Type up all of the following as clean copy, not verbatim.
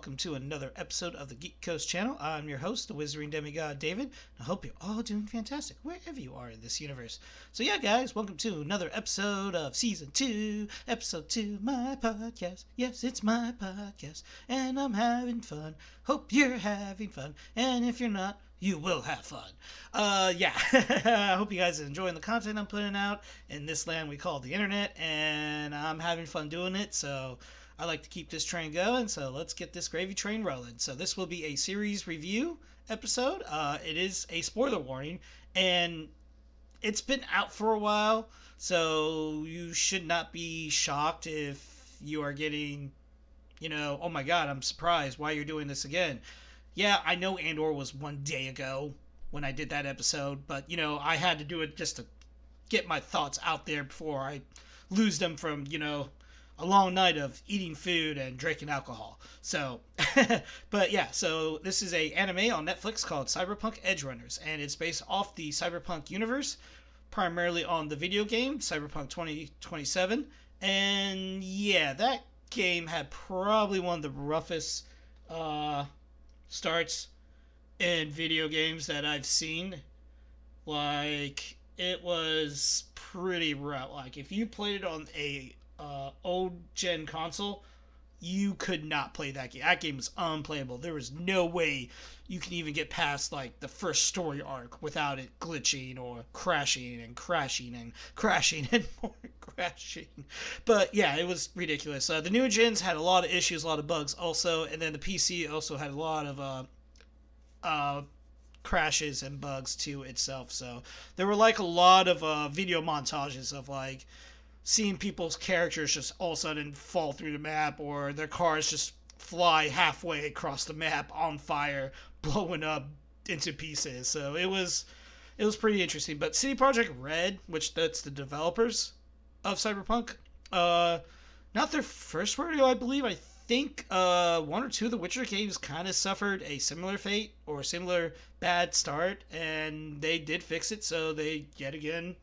welcome to another episode of the Geek Coast channel. I'm your host, the Wizarding Demigod David. I hope you're all doing fantastic wherever you are in this universe. So yeah, guys, welcome to another episode of Season 2, Episode 2, my podcast. Yes, it's my podcast, and I'm having fun. Hope you're having fun, and if you're not, you will have fun. Yeah, I hope you guys are enjoying the content I'm putting out in this land we call the internet, and I'm having fun doing it, so I like to keep this train going, so let's get this gravy train rolling. So this will be a series review episode. It is a spoiler warning, and it's been out for a while, so you should not be shocked if you are getting, oh my god, I'm surprised why you're doing this again. Yeah, I know Andor was one day ago when I did that episode, but, I had to do it just to get my thoughts out there before I lose them from, a long night of eating food and drinking alcohol. So, but yeah, so this is a anime on Netflix called Cyberpunk Edgerunners, and it's based off the Cyberpunk universe, primarily on the video game, Cyberpunk 2027. And yeah, that game had probably one of the roughest starts in video games that I've seen. Like, it was pretty rough. Like, if you played it on a old gen console, you could not play that game. That game was unplayable. There was no way you can even get past like the first story arc without it glitching or crashing and crashing and crashing and more crashing. But yeah, it was ridiculous. The new gens had a lot of issues, a lot of bugs also, and then the PC also had a lot of crashes and bugs to itself. So there were like a lot of video montages of like seeing people's characters just all of a sudden fall through the map, or their cars just fly halfway across the map on fire, blowing up into pieces. So it was pretty interesting. But CD Projekt Red, which that's the developers of Cyberpunk, not their first rodeo, I believe. I think one or two of the Witcher games kind of suffered a similar fate or similar bad start, and they did fix it. So they yet again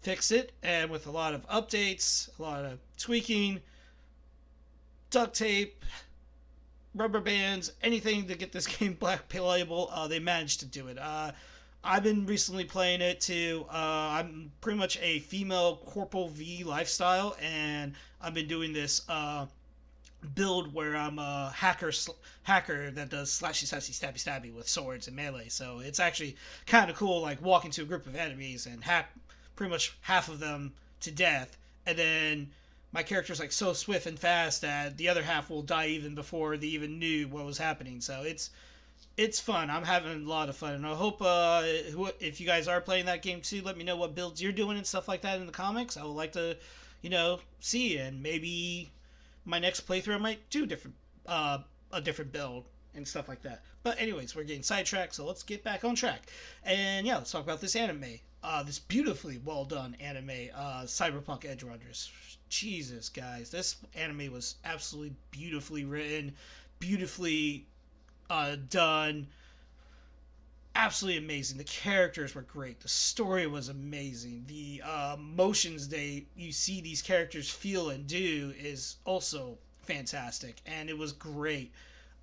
fix it, and with a lot of updates, a lot of tweaking, duct tape, rubber bands, anything to get this game black playable, they managed to do it. I've been recently playing it too. I'm pretty much a female Corporal V lifestyle, and I've been doing this build where I'm a hacker that does slashy, slashy, stabby, stabby with swords and melee. So it's actually kind of cool, like walking to a group of enemies and hack pretty much half of them to death, and then my character's like so swift and fast that the other half will die even before they even knew what was happening. So it's fun. I'm having a lot of fun, and I hope if you guys are playing that game too, let me know what builds you're doing and stuff like that in the comics. I would like to see, and maybe my next playthrough I might do a different build and stuff like that. But anyways, we're getting sidetracked, so let's get back on track. And yeah, let's talk about this anime. This beautifully well done anime, Cyberpunk Edgerunners. Jesus, guys, this anime was absolutely beautifully written, beautifully done, absolutely amazing. The characters were great. The story was amazing. The emotions you see these characters feel and do is also fantastic, and it was great.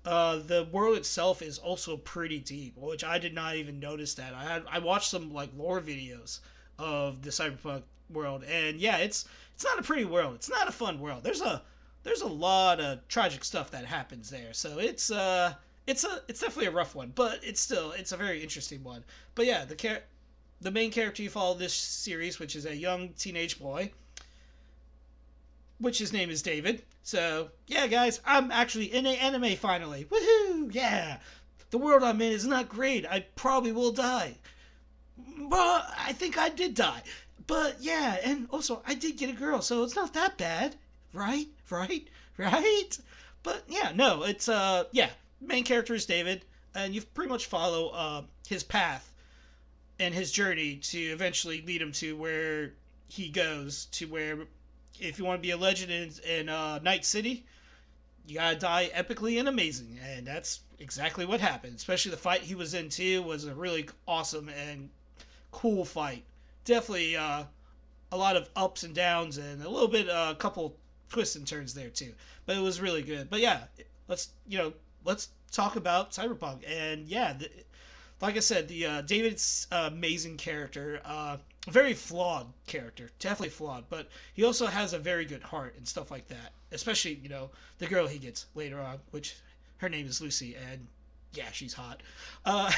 The world itself is also pretty deep, which I did not even notice that. I watched some like lore videos of the Cyberpunk world, and yeah, it's not a pretty world. It's not a fun world. There's a lot of tragic stuff that happens there. So it's definitely a rough one, but it's a very interesting one. But yeah, the main character you follow this series, which is a young teenage boy, which his name is David. So, yeah, guys, I'm actually in an anime finally. Woohoo! Yeah! The world I'm in is not great. I probably will die. Well, I think I did die. But, yeah, and also, I did get a girl, so it's not that bad. Right? But, yeah, no, it's, yeah. Main character is David, and you pretty much follow his path and his journey to eventually lead him to where he goes, to where if you want to be a legend in Night City, you gotta die epically and amazing, and that's exactly what happened. Especially the fight he was in too was a really awesome and cool fight. Definitely a lot of ups and downs and a little bit a couple twists and turns there too, but it was really good. But yeah, let's let's talk about Cyberpunk. And yeah, like I said, the David's amazing character, very flawed character, definitely flawed, but he also has a very good heart and stuff like that. Especially the girl he gets later on, which her name is Lucy, and yeah, she's hot. Uh,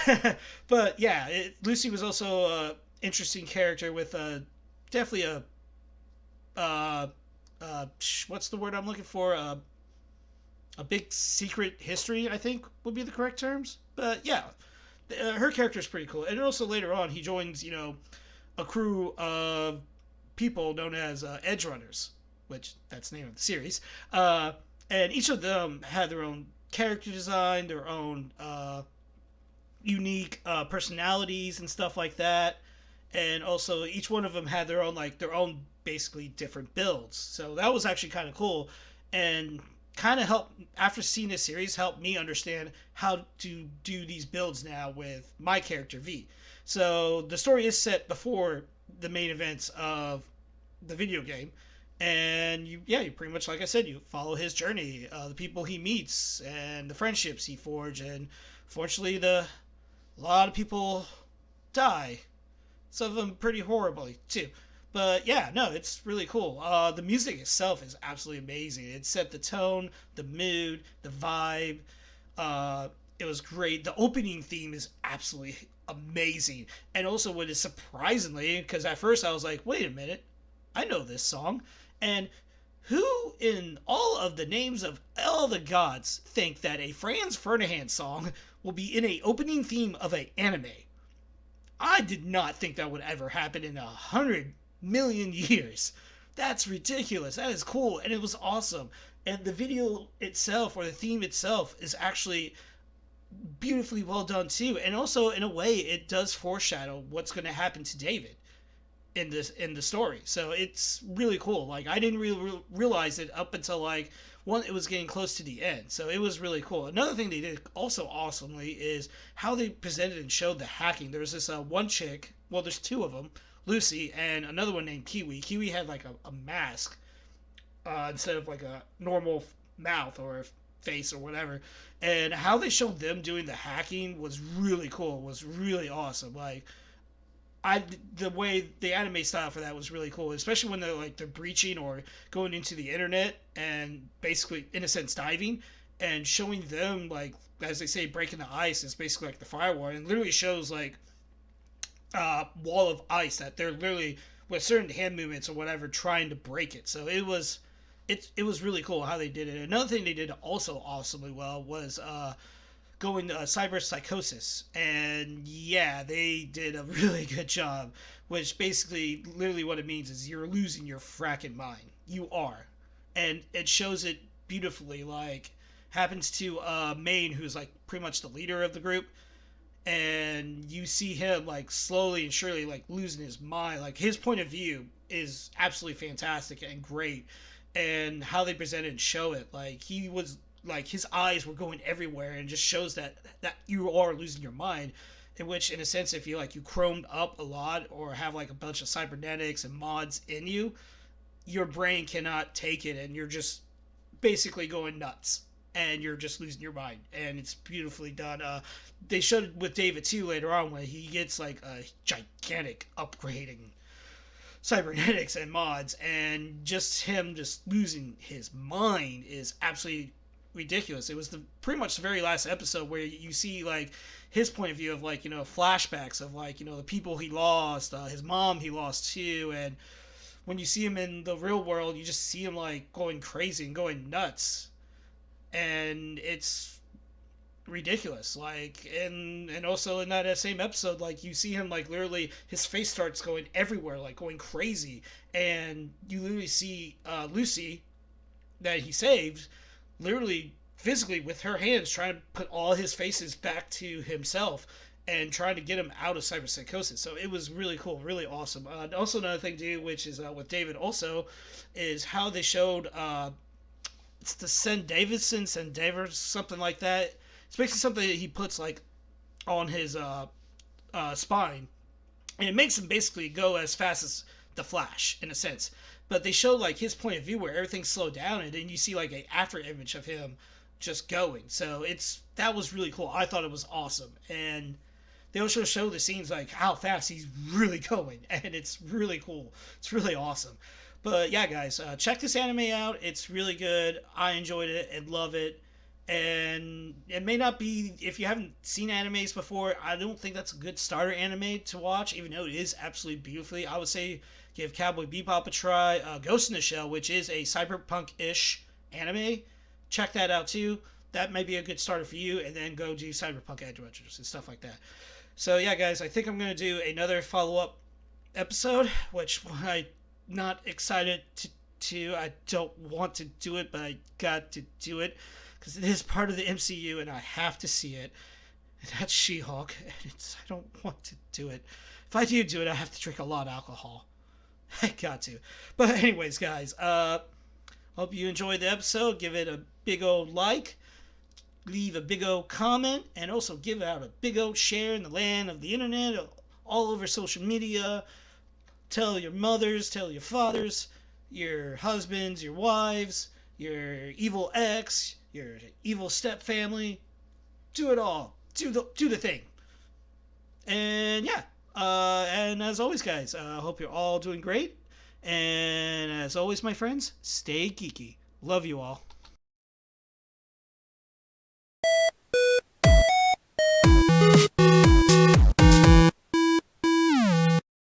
but yeah, Lucy was also a interesting character with definitely uh, what's the word I'm looking for? A big secret history, I think would be the correct terms. But yeah, her character is pretty cool. And also later on, he joins, a crew of people known as Edgerunners, which that's the name of the series. And each of them had their own character design, their own unique personalities and stuff like that. And also, each one of them had their own basically different builds. So that was actually kind of cool, and kind of helped, after seeing this series, helped me understand how to do these builds now with my character V. So the story is set before the main events of the video game, and you pretty much, like I said, you follow his journey, the people he meets, and the friendships he forged. And fortunately, a lot of people die, some of them pretty horribly too. But yeah, no, it's really cool. The music itself is absolutely amazing. It set the tone, the mood, the vibe. Uh, it was great. The opening theme is absolutely amazing. And also, what is surprisingly, because at first I was like, wait a minute, I know this song. And who in all of the names of all the gods think that a Franz Ferdinand song will be in a opening theme of an anime? I did not think that would ever happen in 100 million years. That's ridiculous. That is cool, and it was awesome. And the video itself, or the theme itself, is actually beautifully well done too. And also, in a way, it does foreshadow what's going to happen to David in the story. So it's really cool. Like, I didn't really realize it up until it was getting close to the end. So it was really cool. Another thing they did also awesomely is how they presented and showed the hacking. There was this one chick, well, there's two of them, Lucy, and another one named Kiwi. Kiwi had like a mask instead of like a normal mouth or a face or whatever. And how they showed them doing the hacking was really cool. It was really awesome. Like, the way the anime style for that was really cool, especially when they're breaching or going into the internet and basically, in a sense, diving, and showing them, like, as they say, breaking the ice is basically like the firewall, and literally shows like wall of ice that they're literally, with certain hand movements or whatever, trying to break it. So it was really cool how they did it. Another thing they did also awesomely well was going cyber psychosis, and yeah, they did a really good job, which basically literally what it means is you're losing your fracking mind. You are. And it shows it beautifully. Like, happens to Maine, who's like pretty much the leader of the group, and you see him like slowly and surely like losing his mind. Like, his point of view is absolutely fantastic and great, and how they present it and show it, like, he was like, his eyes were going everywhere, and just shows that you are losing your mind. In which, in a sense, if you chromed up a lot or have like a bunch of cybernetics and mods in you, your brain cannot take it, and you're just basically going nuts, and you're just losing your mind. And it's beautifully done. They showed it with David too later on, when he gets like a gigantic upgrading cybernetics and mods, and just him just losing his mind is absolutely ridiculous. It was pretty much the very last episode where you see like his point of view of like flashbacks of like the people he lost, his mom he lost too, and when you see him in the real world, you just see him like going crazy and going nuts, and it's ridiculous. Like, and also in that same episode, like, you see him like literally his face starts going everywhere, like going crazy, and you literally see Lucy that he saved literally physically with her hands trying to put all his faces back to himself and trying to get him out of cyber psychosis. So it was really cool, really awesome. Also, another thing too, which is with David also, is how they showed it's the Sendavers, something like that. It's basically something that he puts like on his spine, and it makes him basically go as fast as the Flash in a sense. But they show like his point of view where everything's slowed down, and then you see like a after image of him just going. So that was really cool. I thought it was awesome. And they also show the scenes like how fast he's really going, and it's really cool. It's really awesome. But yeah, guys, check this anime out. It's really good. I enjoyed it and love it. And it may not be, if you haven't seen animes before, I don't think that's a good starter anime to watch, even though it is absolutely beautifully. I would say give Cowboy Bebop a try. Ghost in the Shell, which is a cyberpunk-ish anime, check that out too. That may be a good starter for you, and then go do Cyberpunk Edgerunners and stuff like that. So yeah, guys, I think I'm going to do another follow-up episode, which I'm not excited to. I don't want to do it, but I got to do it because it is part of the MCU and I have to see it. And that's She-Hulk, and I don't want to do it. If I do it, I have to drink a lot of alcohol. I got to. But anyways, guys, hope you enjoyed the episode. Give it a big old like. Leave a big old comment, and also give out a big old share in the land of the internet, all over social media. Tell your mothers, tell your fathers, your husbands, your wives, your evil ex, your evil step family. Do it all. Do the thing. And yeah, and as always, guys, I hope you're all doing great. And as always, my friends, stay geeky. Love you all.